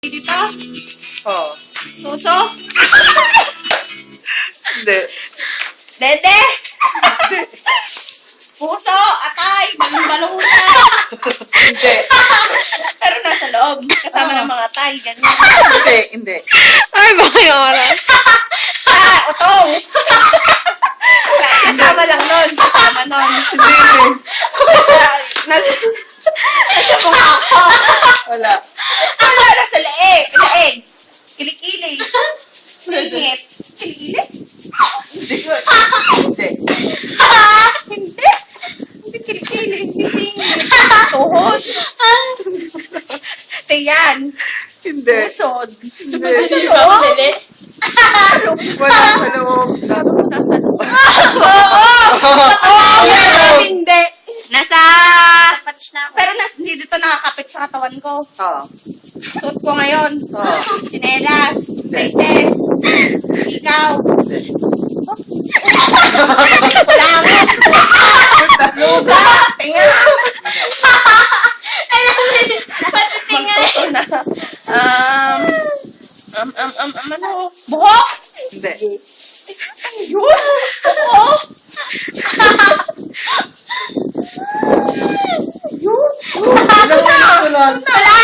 Dito? Oo. Suso? Hindi. Dede? Puso? Atay? Baluna? Hindi. Pero nasa loob. Kasama ng mga atay. Ganyan. Hindi. Hindi. Ay, baka yung oras. Utong! Kasama lang nun. Kasama nun. Hindi. Nasa mukha ko. Wala. Nasa leeg. Leeg. Kilikili. Singit. Kilikili? Hindi. Hindi. Hindi. Hindi kilikili. Hindi singit. Tuhod. Tiyan. Hindi. Pusod. Hindi. Nasa loob. Wala sa loob. Nasa loob. Hindi. Nasa... Pero hindi dito nakakapit sa katawan ko. Oo. Suot ko ngayon. Oo. Chinelas. Braces. Ikaw. Langit. Luga. Tinga. Magtuto na. Ano? Buhok. Hindi.